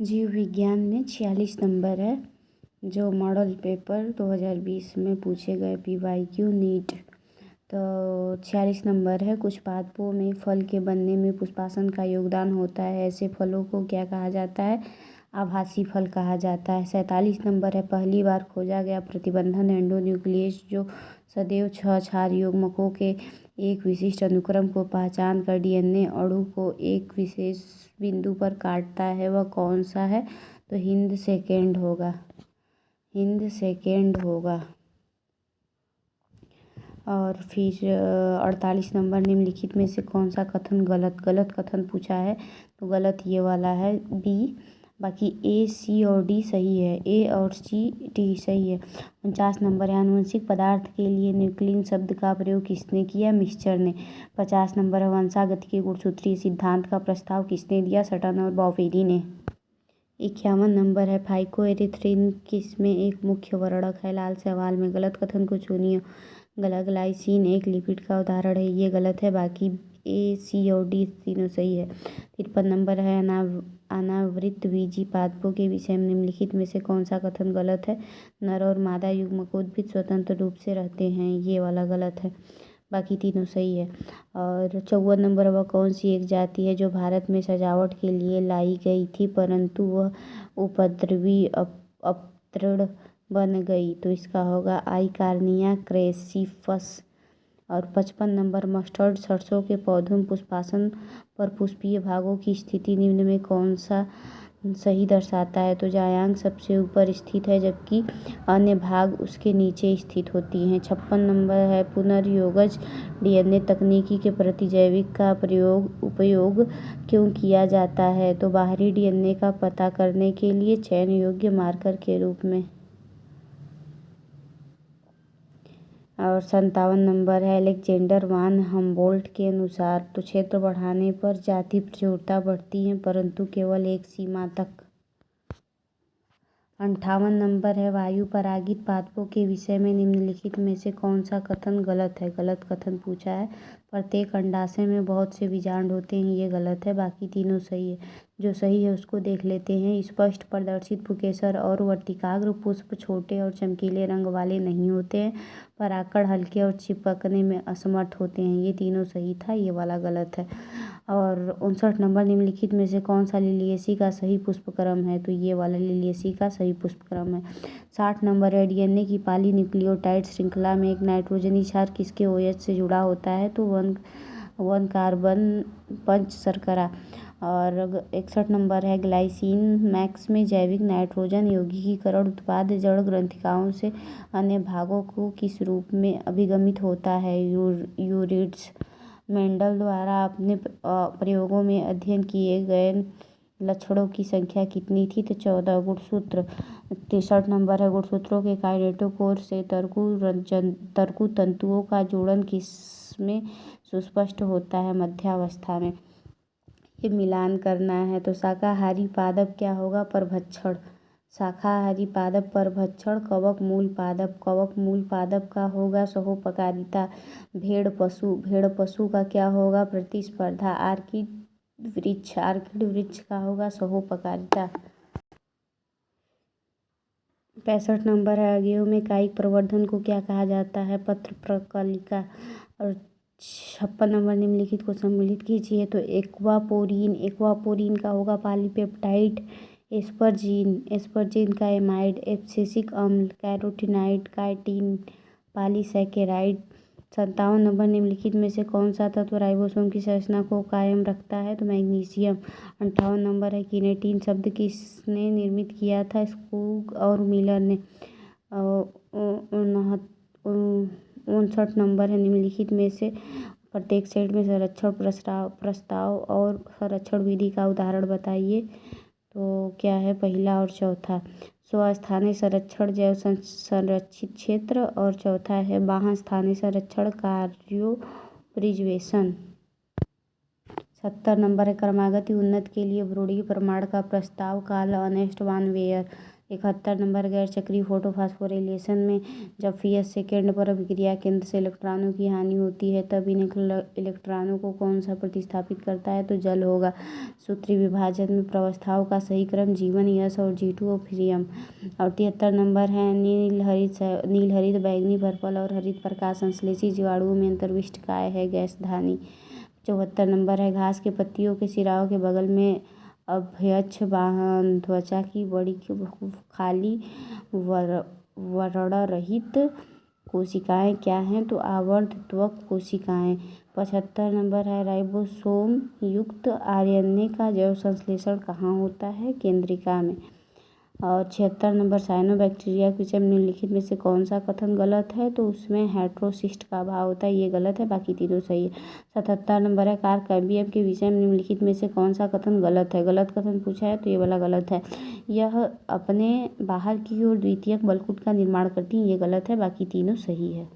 जीव विज्ञान में 46 नंबर है, जो मॉडल पेपर 2020 में पूछे गए PYQ नीट। तो 46 नंबर है। कुछ पादपों में फल के बनने में पुष्पासन का योगदान होता है। ऐसे फलों को क्या कहा जाता है? आभासी फल कहा जाता है। 47 नंबर है। पहली बार खोजा गया प्रतिबंधन एंडोन्यूक्लियस जो सदैव 6 क्षार युग्मकों के एक विशिष्ट अनुक्रम को पहचान कर DNA अणु को एक विशेष बिंदु पर काटता है, वह कौन सा है? तो हिंद सेकेंड होगा। और फिर 48 नंबर, निम्नलिखित में से कौन सा कथन गलत कथन पूछा है? तो गलत ये वाला है, बी। बाकी A, C और D सही है। A और C, D सही है। 49 नंबर है। आनुवंशिक पदार्थ के लिए न्यूक्लिन शब्द का प्रयोग किसने किया? मिक्सचर ने। 50 नंबर है। वंशागति के गुणसूत्रीय सिद्धांत का प्रस्ताव किसने दिया? सटन और बॉवेरी ने। 51 नंबर है। फाइकोएरिथ्रिन किसमें एक मुख्य वर्णक है? लाल सवाल में गलत कथन को चुनिए। ग्लाइसिन एक लिपिड का उदाहरण है, ये गलत है। बाकी A, C और D तीनों सही है। 53 नंबर है। अनावृतबीजी पादपों के विषय में निम्नलिखित में से कौन सा कथन गलत है? नर और मादा युग्मकोद्भिद स्वतंत्र रूप से रहते हैं, ये वाला गलत है। बाकी तीनों सही है। और 54 नंबर, वह कौन सी एक जाति है जो भारत में सजावट के लिए लाई गई थी परंतु वह उपद्रवी अवतृण बन गई? तो इसका होगा आइकार्निया क्रेसिफस। और 55 नंबर, मस्टर्ड सरसों के पौधों में पुष्पासन पर पुष्पीय भागों की स्थिति निम्न में कौन सा सही दर्शाता है? तो जायांग सबसे ऊपर स्थित है जबकि अन्य भाग उसके नीचे स्थित होती हैं। 56 नंबर है। पुनर्योगज DNA तकनीकी के प्रतिजैविक का उपयोग क्यों किया जाता है? तो बाहरी DNA का पता करने के लिए, चयन योग्य मार्कर के रूप में। और 57 नंबर है। अलेक्जेंडर वान हम्बोल्ट के अनुसार तो क्षेत्र बढ़ाने पर जाति प्रचुरता बढ़ती है परंतु केवल एक सीमा तक। 58 नंबर है। वायु परागित पादपों के विषय में निम्नलिखित में से कौन सा कथन गलत है? गलत कथन पूछा है। प्रत्येक अंडाशय में बहुत से बीजांड होते हैं, ये गलत है। बाकी तीनों सही है। जो सही है उसको देख लेते हैं। स्पष्ट प्रदर्शित पुकेसर और वर्तिकाग्र पुष्प छोटे और चमकीले रंग वाले नहीं होते हैं। परागकण हल्के और चिपकने में असमर्थ होते हैं, ये तीनों सही था, ये वाला गलत है। और 59 नंबर, निम्नलिखित में से कौन सा लिलियेसी का सही पुष्पक्रम है? तो ये वाला लिलियेसी का सही पुष्पक्रम है। 60 नंबर है। DNA की पॉलीन्यूक्लियोटाइड श्रृंखला में एक नाइट्रोजनी क्षार किसके OH से जुड़ा होता है? तो 1 कार्बन 5 शर्करा। और 61 नंबर है। ग्लाइसिन मैक्स में जैविक नाइट्रोजन यौगिकीकरण उत्पाद जड़ ग्रंथिकाओं से अन्य भागों को किस रूप में अभिगमित होता है? यूरिड्स। मेंडल द्वारा अपने प्रयोगों में अध्ययन किए गए लक्षणों की संख्या कितनी थी? तो 14 गुणसूत्र। 63 नंबर है। गुणसूत्रों के काइनेटोकोर से तर्कु तंतुओं का जोड़न किसमें सुस्पष्ट होता है? मध्यावस्था में। ये मिलान करना है। तो शाकाहारी पादप क्या होगा? परभक्षण। शाकाहारी पादप परभक्षण। कवक मूल पादप का होगा सहोपकारिता। भेड़ पशु का क्या होगा? प्रतिस्पर्धा। आर्किड वृक्ष का होगा सहोपकारिता। 65 नंबर है। गेहूं में कायिक प्रवर्धन को क्या कहा जाता है? पत्र प्रकलिका। और 56 नंबर, निम्नलिखित को सम्मिलित कीजिए। तो एक्वापोरिन का होगा पॉलीपेप्टाइड। एस्परजीन का एमाइड। एब्सिसिक अम्ल। कैरोटीनॉइड। काइटिन। पॉलीसैकेराइड। 57 नंबर, निम्नलिखित में से कौन सा तत्व राइबोसोम की संरचना को कायम रखता है? तो मैग्नीशियम। 58 नंबर है। किनेटिन शब्द किसने निर्मित किया था? स्कूग और मिलर ने। 59 नंबर है। निम्नलिखित में से प्रत्येक सेट में संरक्षण प्रस्ताव और संरक्षण विधि का उदाहरण बताइए। तो क्या है? पहला और चौथा। स्वस्थानीय संरक्षण जैव संरक्षित क्षेत्र और चौथा है बाह्य स्थानीय संरक्षण कार्यो प्रिजर्वेशन। 70 नंबर है। क्रमागत उन्नत के लिए भ्रूणीय प्रमाण का प्रस्ताव Karl Ernst von Baer 71 number गैर चक्रीय फोटोफॉस्फोरिलेशन में जब Fs सेकेंड पर अभिक्रिया केंद्र से इलेक्ट्रॉनों की हानि होती है तब इन इलेक्ट्रॉनों को कौन सा प्रतिस्थापित करता है, तो जल होगा। सूत्रीय विभाजन में प्रावस्थाओं का सही क्रम G1 यस और G2 ऑफ्रियम। और 73 नंबर है नील हरित बैंगनी पर्पल और हरित प्रकाश संश्लेषी जीवाणुओं में अंतर्विष्ट काय है गैसधानी। 74 नंबर है घास के पत्तियों के सिराओं के बगल में अभ्यक्ष त्वचा की बड़ी खाली वर्ण रहित कोशिकाएं क्या हैं, तो आवर्त त्वक कोशिकाएं। 75 नंबर है राइबोसोम युक्त आरएनए का जैव संश्लेषण कहाँ होता है, केंद्रिका में। और 76 नंबर साइनोबैक्टीरिया के विषय में निम्नलिखित में से कौन सा कथन गलत है, तो उसमें हेट्रोसिस्ट का अभाव होता है, ये गलत है, बाकी तीनों सही है। 77 नंबर है कार कैम्बियम के विषय में निम्नलिखित में से कौन सा कथन गलत है, गलत कथन पूछा है तो ये वाला गलत है। यह अपने बाहर की ओर द्वितीयक बलकुट का निर्माण करती हैं, ये गलत है, बाकी तीनों सही है।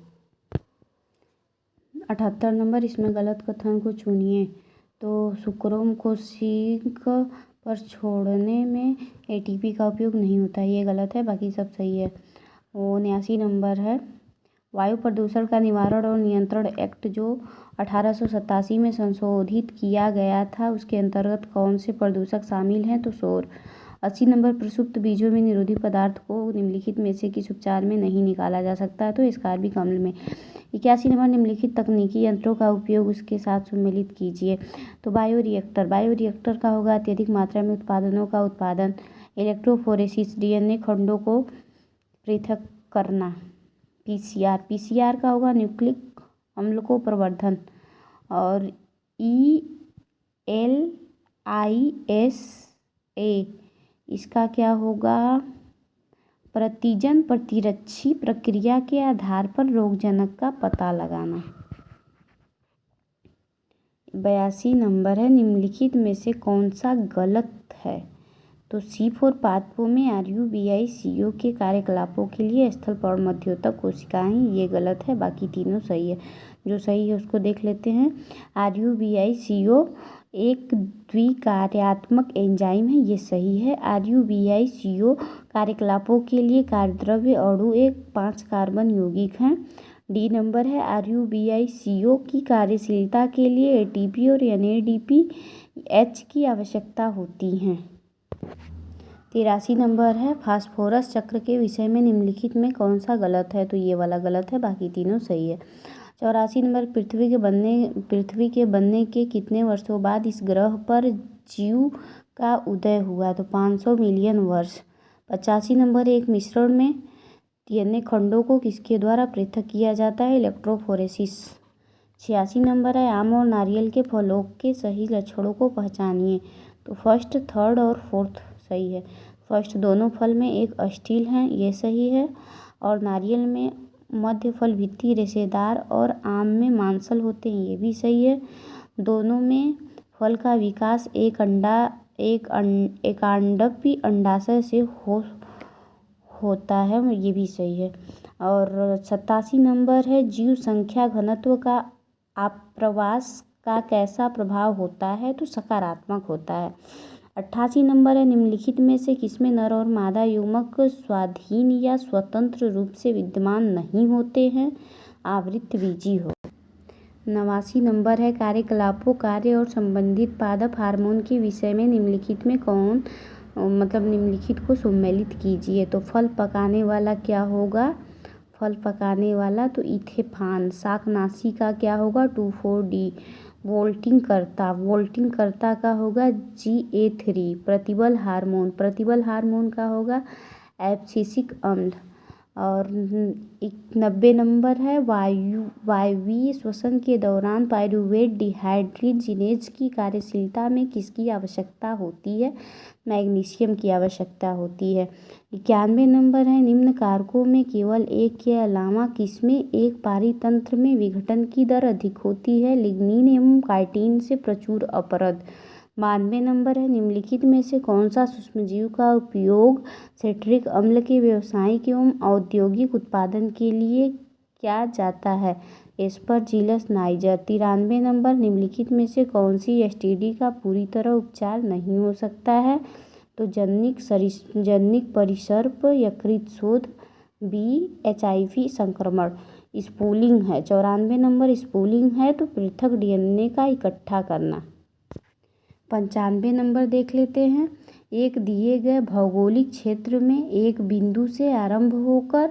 78 नंबर इसमें गलत कथन को चुनिए, तो सुक्रोम को सिंक पर छोड़ने में एटीपी का उपयोग नहीं होता है, ये गलत है, बाकी सब सही है। 79 नंबर है वायु प्रदूषण का निवारण और नियंत्रण एक्ट जो 1887 में संशोधित किया गया था उसके अंतर्गत कौन से प्रदूषक शामिल हैं, तो शोर। 80 नंबर प्रसुप्त बीजों में निरोधी पदार्थ को निम्नलिखित में से किस उपचार में नहीं निकाला जा सकता है, तो स्कारबिक अम्ल में। 81 नंबर निम्नलिखित तकनीकी यंत्रों का उपयोग उसके साथ सम्मिलित कीजिए, तो बायोरिएक्टर का होगा अत्यधिक मात्रा में उत्पादनों का उत्पादन, इलेक्ट्रोफोरेसिस डीएनए खंडों को पृथक करना, पीसीआर का होगा न्यूक्लिक अम्ल को प्रवर्धन, और ELISA इसका क्या होगा प्रतिजन प्रतिरक्षी प्रक्रिया के आधार पर रोगजनक का पता लगाना। 82 नंबर है निम्नलिखित में से कौन सा गलत है, तो C4 पादपों में RuBiCO के कार्यकलापों के लिए स्थल मध्योतक कोशिकाएं, ये गलत है, बाकी तीनों सही है। जो सही है उसको देख लेते हैं। RuBiCO एक द्विकार्यात्मक एंजाइम है, ये सही है। RuBiCO कार्यकलापों के लिए कार्यद्रव्य अणु एक 5 कार्बन यौगिक हैं। डी नंबर है RuBiCO की कार्यशीलता के लिए ATP और NADPH की आवश्यकता होती है। 83 नंबर है फास्फोरस चक्र के विषय में निम्नलिखित में कौन सा गलत है, तो ये वाला गलत है, बाकी तीनों सही है। 84 नंबर पृथ्वी के बनने के कितने वर्षों बाद इस ग्रह पर जीव का उदय हुआ, तो 500 मिलियन वर्ष। 85 नंबर एक मिश्रण में डीएनए खंडों को किसके द्वारा पृथक किया जाता है, इलेक्ट्रोफोरेसिस। 86 नंबर है आम और नारियल के फलों के सही लक्षणों को पहचानिए, तो फर्स्ट, थर्ड और फोर्थ सही है। फर्स्ट दोनों फल में एक अस्टिल हैं, ये सही है, और नारियल में मध्य फल भित्ति रेशेदार और आम में मांसल होते हैं, ये भी सही है। दोनों में फल का विकास एकांडपी अंडाशय से होता है, ये भी सही है। और 87 नंबर है जीव संख्या घनत्व का आप्रवास का कैसा प्रभाव होता है, तो सकारात्मक होता है। 88 नंबर है निम्नलिखित में से किसमें नर और मादा युग्मक स्वाधीन या स्वतंत्र रूप से विद्यमान नहीं होते हैं, आवृतबीजी हो। 89 नंबर है कार्यकलापों कार्य और संबंधित पादप हार्मोन के विषय में निम्नलिखित में कौन निम्नलिखित को सम्मिलित कीजिए, तो फल पकाने वाला क्या होगा, फल पकाने वाला तो इथेफान। शाकनाशी का क्या होगा 2,4-D। वोल्टिंग करता का होगा GA3। प्रतिबल हार्मोन का होगा एब्सिसिक अम्ल। और 90 नंबर है वायवीय श्वसन के दौरान पायरूवेट डिहाइड्रोजिनेज की कार्यशीलता में किसकी आवश्यकता होती है, मैग्नीशियम की आवश्यकता होती है। 91 नंबर है निम्न कारकों में केवल एक के अलावा किसमें एक पारितंत्र में विघटन की दर अधिक होती है, लिग्निन एवं काइटिन से प्रचुर अपरद। 92 नंबर है निम्नलिखित में से कौन सा सूक्ष्मजीव का उपयोग सिट्रिक अम्ल के व्यावसायिक एवं औद्योगिक उत्पादन के लिए किया जाता है, एस्परजिलस नाइजर। 93 नंबर निम्नलिखित में से कौन सी STD का पूरी तरह उपचार नहीं हो सकता है, तो जननिक परिसर्प यकृत शोथ, बी HIV संक्रमण। स्पूलिंग है 94 नंबर, स्पूलिंग है तो पृथक DNA का इकट्ठा करना। 95 नंबर देख लेते हैं। एक दिए गए भौगोलिक क्षेत्र में एक बिंदु से आरंभ होकर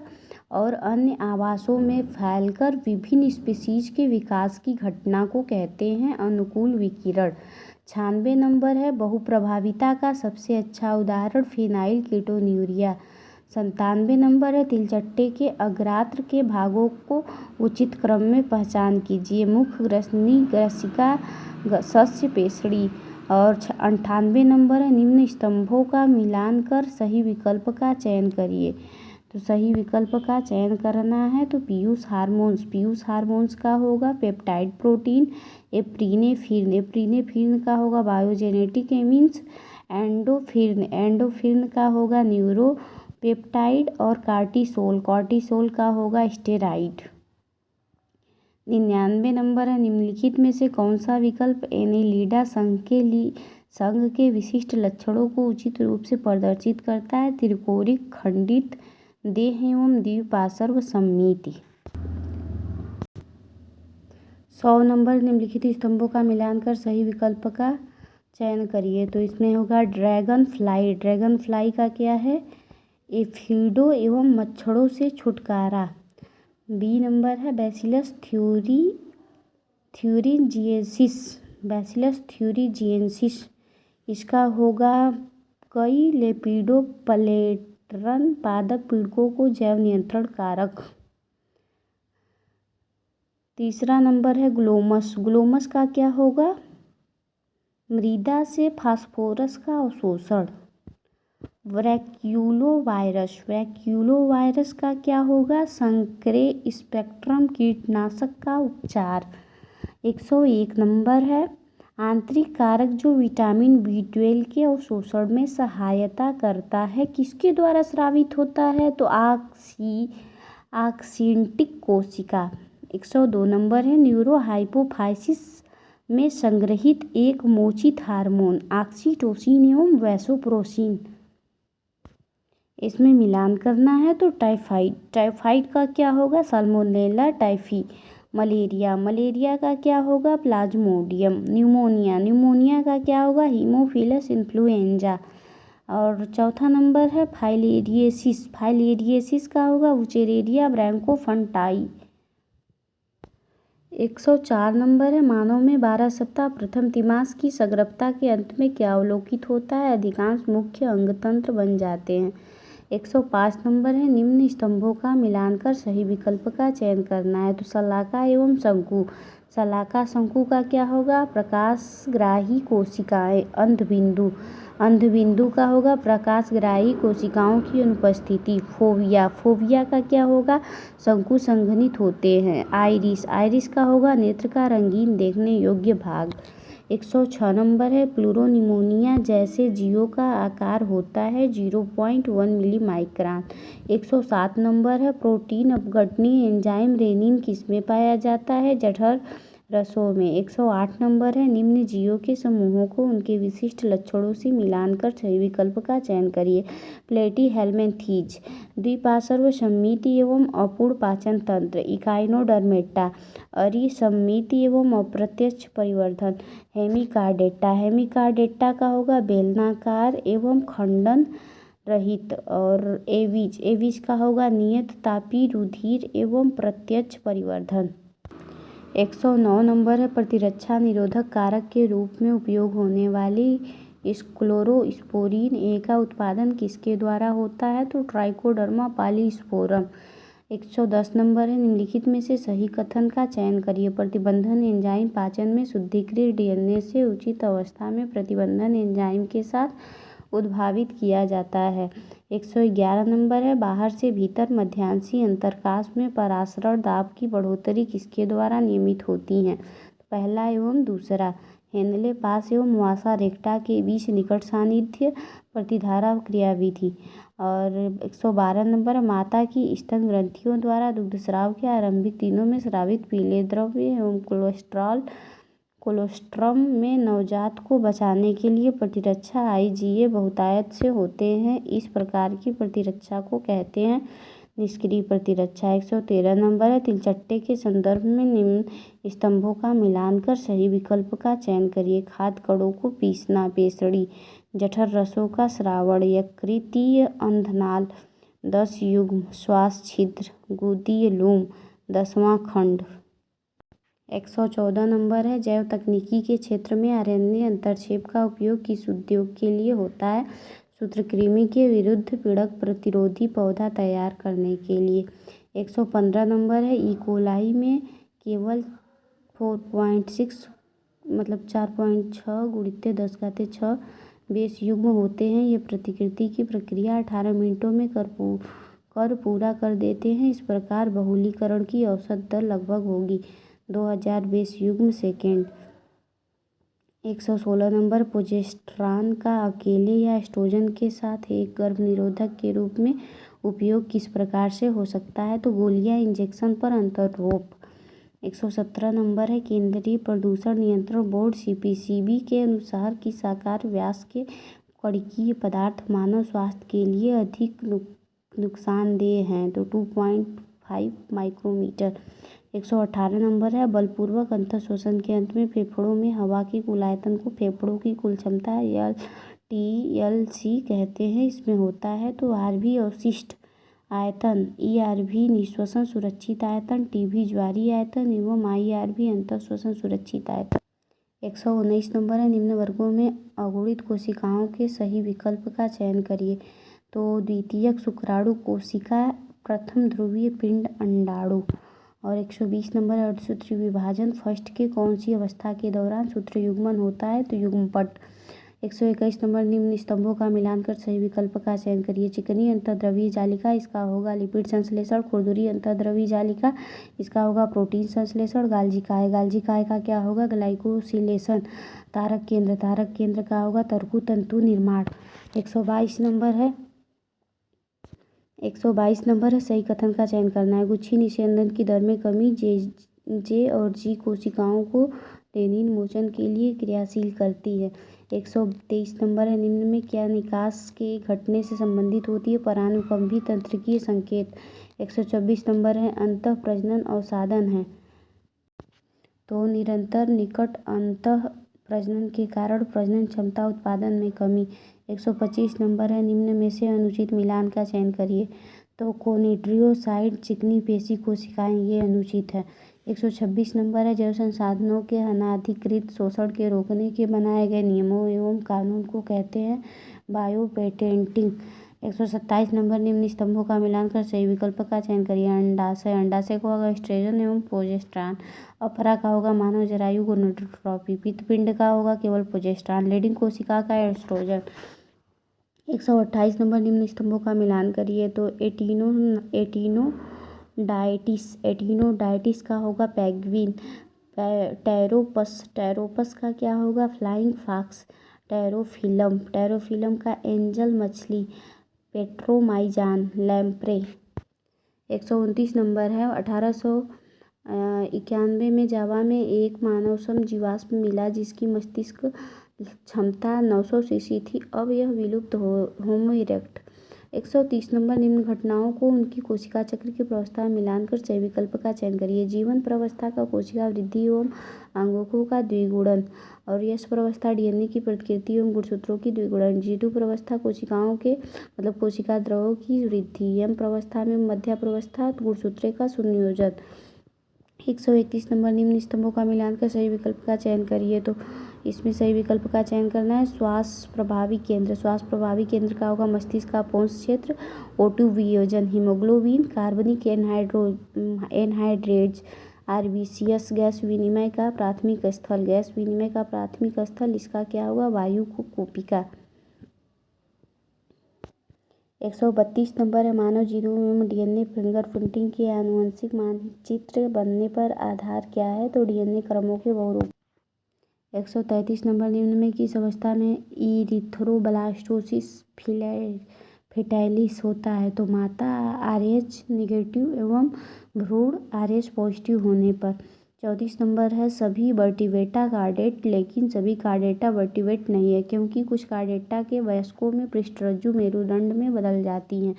और अन्य आवासों में फैलकर विभिन्न स्पीशीज के विकास की घटना को कहते हैं अनुकूल विकिरण। 96 नंबर है। बहुप्रभाविता का सबसे अच्छा उदाहरण फिनाइल कीटोन्यूरिया। 97 नंबर है। तिलचट्टे के अग्रात्र के भागों को उचित क्रम में पहचान कीजिए। मुख्य ग्रसनी, ग्रसिका, सस्य, पेसड़ी। और 98 नंबर है। निम्न स्तंभों का मिलान कर सही विकल्प का चयन करिए। तो सही विकल्प का चयन करना है तो पीयूष हार्मोन्स का होगा पेप्टाइड प्रोटीन। एप्रीनेफ्रिन का होगा बायोजेनेटिक एमिन्स। एंडोफ्रिन का होगा न्यूरोपेप्टाइड। और कॉर्टिसोल का होगा स्टेरॉइड। 99 नंबर है। निम्नलिखित में से कौन सा विकल्प एनेलिडा संघ के विशिष्ट लक्षणों को उचित रूप से प्रदर्शित करता है? त्रिकोणिक, खंडित देह एवं द्विपार्श्व सममिति। 100 नंबर। निम्नलिखित स्तंभों का मिलान कर सही विकल्प का चयन करिए। तो इसमें होगा ड्रैगन फ्लाई का क्या है? एफिडो एवं मच्छरों से छुटकारा। बी नंबर है। बैसिलस थ्यूरिजिएंसिस इसका होगा कई लेपिडोप्लेटरन पादप पीड़कों को जैव नियंत्रण कारक। तीसरा नंबर है ग्लोमस का क्या होगा? मृदा से फास्फोरस का अवशोषण। वैक्यूलोवायरस का क्या होगा? संकरे स्पेक्ट्रम कीटनाशक का उपचार। 101 नंबर है। आंतरिक कारक जो विटामिन B12 के अवशोषण में सहायता करता है किसके द्वारा स्रावित होता है? तो ऑक्सिनटिक कोशिका। 102 नंबर है। न्यूरोहाइपोफाइसिस में संग्रहित एक मोचित हार्मोन ऑक्सीटोसिन एवं वैसोप्रेसिन। इसमें मिलान करना है तो टाइफाइड का क्या होगा? Salmonella typhi. मलेरिया का क्या होगा? प्लाज्मोडियम। न्यूमोनिया का क्या होगा? Haemophilus influenza. और चौथा नंबर है फाइलेरियसिस का होगा वुचेरेरिया ब्रैंकोफंटाई। 104 नंबर है। मानव में 12 सप्ताह प्रथम तिमास की सगर्भता के अंत में क्या अवलोकित होता है? अधिकांश मुख्य अंगतंत्र बन जाते हैं। 105 नंबर है। निम्न स्तंभों का मिलान कर सही विकल्प का चयन करना है तो शलाका एवं शंकु। शलाका शंकु का क्या होगा? प्रकाशग्राही कोशिकाएं। अंधबिंदु का होगा प्रकाशग्राही कोशिकाओं की अनुपस्थिति। फोविया का क्या होगा? शंकु संघनित होते हैं। आइरिस का होगा नेत्र का रंगीन देखने योग्य भाग। 106 नंबर है। प्लूरोनिमोनिया जैसे जीवों का आकार होता है 0.1 मिली माइक्रान। 107 नंबर है। प्रोटीन अपघटनी एंजाइम रेनिन किसमें पाया जाता है? जठर रसों में। 108 नंबर है। निम्न जीवों के समूहों को उनके विशिष्ट लक्षणों से मिलान कर सही विकल्प का चयन करिए। प्लेटीहेल्मिन्थीज द्विपार्श्व सममिति एवं अपूर्ण पाचन तंत्र। इकाइनोडर्मेटा अरिसममिति एवं अप्रत्यक्ष परिवर्धन। हेमिकार्डेटा का होगा बेलनाकार एवं खंडन रहित। और एविज का होगा नियत तापी रुधिर एवं प्रत्यक्ष परिवर्धन। 109 नंबर है। प्रतिरक्षा निरोधक कारक के रूप में उपयोग होने वाली क्लोरोस्पोरिन ए का उत्पादन किसके द्वारा होता है? तो ट्राइकोडर्मा पॉलीस्पोरम। 110 नंबर है। निम्नलिखित में से सही कथन का चयन करिए। प्रतिबंधन एंजाइम पाचन में शुद्धिकृत DNA से उचित अवस्था में प्रतिबंधन एंजाइम के साथ उद्भावित किया जाता है। 111 नंबर है। बाहर से भीतर मध्यांशी अंतरकाश में परासरण दाब की बढ़ोतरी किसके द्वारा नियमित होती है? पहला एवं दूसरा। हेनले पास एवं वासा रेक्टा के बीच निकट सानिध्य प्रतिधारा क्रियाविधि। और 112 नंबर है। माता की स्तन ग्रंथियों द्वारा दुग्धस्राव के आरंभिक दिनों में स्रावित पीले द्रव्य एवं कोलेस्ट्रॉल कोलोस्ट्रम में नवजात को बचाने के लिए प्रतिरक्षा आईजीए बहुतायत से होते हैं। इस प्रकार की प्रतिरक्षा को कहते हैं निष्क्रिय प्रतिरक्षा। 113 नंबर है, तिलचट्टे के संदर्भ में निम्न स्तंभों का मिलान कर सही विकल्प का चयन करिए। खाद्य कणों को पीसना, पेषणी, जठर रसों का श्रावण, यकृतीय अंधनाल, 10 युग्म, श्वास छिद्र, गुदीय लोम, 10वां खंड। 114 नंबर है, जैव तकनीकी के क्षेत्र में आरएनए अंतरक्षेप का उपयोग किस उद्योग के लिए होता है? सूत्रकृमि के विरुद्ध पीड़क प्रतिरोधी पौधा तैयार करने के लिए। 115 नंबर है, इकोलाई में केवल 4.6 मतलब 4.6 × 10⁻6 बेस युग्म होते हैं। ये प्रतिकृति की प्रक्रिया 18 मिनटों में कर पूरा कर देते हैं। इस प्रकार बहुलीकरण की औसत दर लगभग होगी 2000 बेस युग्म सेकेंड। 116 नंबर, प्रोजेस्टेरॉन का अकेले या एस्ट्रोजन के साथ एक गर्भनिरोधक के रूप में उपयोग किस प्रकार से हो सकता है? तो गोलियां, इंजेक्शन पर अंतरोप। 117 नंबर है, केंद्रीय प्रदूषण नियंत्रण बोर्ड सीपीसीबी के अनुसार किस आकार व्यास के कणकीय पदार्थ मानव स्वास्थ्य के लिए अधिक नुकसानदेह हैं? तो 2.5 माइक्रोमीटर। 118 नंबर है, बलपूर्वक अंतःश्वसन के अंत में फेफड़ों में हवा के कुल आयतन को फेफड़ों की कुल क्षमता LTLC कहते हैं। इसमें होता है तो आरबी अवशिष्ट आयतन, ERV निःश्वसन सुरक्षित आयतन, TB ज्वारीय आयतन एवं IRV अंतःश्वसन सुरक्षित आयतन। 119 नंबर है, निम्न वर्गों में अगुणित कोशिकाओं के सही विकल्प का चयन करिए। तो द्वितीयक शुक्राणु कोशिका, प्रथम ध्रुवीय पिंड अंडाणु। और 120 नंबर है, अर्धसूत्रीय विभाजन फर्स्ट के कौन सी अवस्था के दौरान सूत्र युग्मन होता है? तो युग्मपट। 121 नंबर, निम्न स्तंभों का मिलान कर सही विकल्प का चयन करिए। चिकनी अंतर्द्रवीय जालिका, इसका होगा लिपिड संश्लेषण। खुरदुरी अंतर्द्रवीय जालिका, इसका होगा प्रोटीन संश्लेषण। गाल्जी काय का क्या होगा? ग्लाइकोसिलेशन। तारक केंद्र का होगा तर्कु तंतु निर्माण। 122 नंबर है, 122 नंबर है, सही कथन का चयन करना है। गुच्छी निषेधन की दर में कमी जे और जी कोशिकाओं को रेनिन मोचन के लिए क्रियाशील करती है। 123 नंबर है, निम्न में क्या निकास के घटने से संबंधित होती है? परानुकंभी तंत्रिकीय संकेत। 124 नंबर है, अंतः प्रजनन अवसादन है। तो निरंतर निकट अंतः प्रजनन के कारण प्रजनन क्षमता उत्पादन में कमी। 125 नंबर है, निम्न में से अनुचित मिलान का चयन करिए। तो कोनिड्रियोसाइट चिकनी पेशी कोशिकाएं, ये अनुचित है। 126 नंबर है, जैव संसाधनों के अनाधिकृत शोषण के रोकने के बनाए गए नियमों एवं कानून को कहते हैं बायोपेटेंटिंग। 127 नंबर, निम्न स्तंभों का मिलान कर सही विकल्प का चयन करिए। अंडाशय का होगा एस्ट्रोजन एवं प्रोजेस्टेरॉन। अपरा का होगा मानव जरायु गोनाडोट्रोपी। पित्तपिंड का होगा केवल प्रोजेस्टेरॉन। लीडिंग कोशिका का एस्ट्रोजन। 128 नंबर, निम्न स्तंभों का मिलान करिए। तो एटिनोडाइटिस का होगा पेंग्विन। टैरोपस का क्या होगा? Flying fox. टेरोफिलम का एंजल मछली। पेट्रोमाइजान लैम्प्रे। 129 नंबर है, 1891 में जावा में एक मानवसम जीवाश्म मिला जिसकी मस्तिष्क क्षमता 900 सीसी थी। अब यह विलुप्त होमो इरेक्ट। 130 नंबर, निम्न घटनाओं को उनकी कोशिका चक्र की प्रवस्था में मिलान कर सही विकल्प का चयन करिए। जीवन प्रवस्था का कोशिका वृद्धि एवं अंगकों का द्विगुणन। और यश प्रवस्था डीएनए की प्रतिकृति एवं गुणसूत्रों की द्विगुणन। जीटू प्रवस्था कोशिकाओं के मतलब कोशिका द्रव्यों की वृद्धि। यम प्रवस्था में मध्य प्रवस्था गुणसूत्रे का सुनियोजन। 131 नंबर, निम्न स्तंभों का मिलान कर सही विकल्प का चयन करिए। तो इसमें सही विकल्प का चयन करना है श्वास प्रभावी केंद्र। श्वास प्रभावी केंद्र का होगा मस्तिष्क का पोंस क्षेत्र। O2 वियोजन, हीमोग्लोबिन, कार्बनिक एनहाइड्रेट्स, आर्बीसीएस गैस विनिमय का प्राथमिक स्थल। गैस विनिमय का प्राथमिक स्थल, इसका क्या होगा? वायु कोपिका। 132 नंबर है, मानव जीनोम एवं डीएनए फिंगरप्रिंटिंग के आनुवंशिक मानचित्र बनने पर आधार क्या है? तो डीएनए क्रमों के बहुरूप। 133 नंबर, निम्न में किस अवस्था में इरिथ्रोब्लास्टोसिस फेटाइलिस होता है? तो माता RH नेगेटिव एवं भ्रूण RH पॉजिटिव होने पर। 34 नंबर है सभी वर्टिब्रेटा कार्डेट, लेकिन सभी कार्डेटा वर्टिब्रेट नहीं है, क्योंकि कुछ कार्डेटा के वयस्कों में पृष्ठरज्जु मेरुदंड में बदल जाती हैं।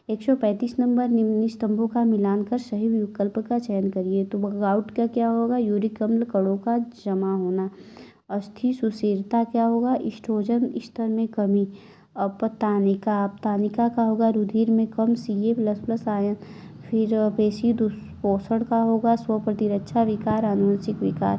135 नंबर, निम्न स्तंभों का मिलान कर सही विकल्प का चयन करिए। तो वर्कआउट का क्या होगा? यूरिक अम्ल कणों का जमा होना। अस्थि सुशीरता क्या होगा? ईस्ट्रोजन स्तर में कमी। अपतानिका का होगा रुधिर में कम Ca++ आयन। फिर पेशी दुष्पोषण का होगा स्व प्रतिरक्षा विकार, आनुवंशिक विकार।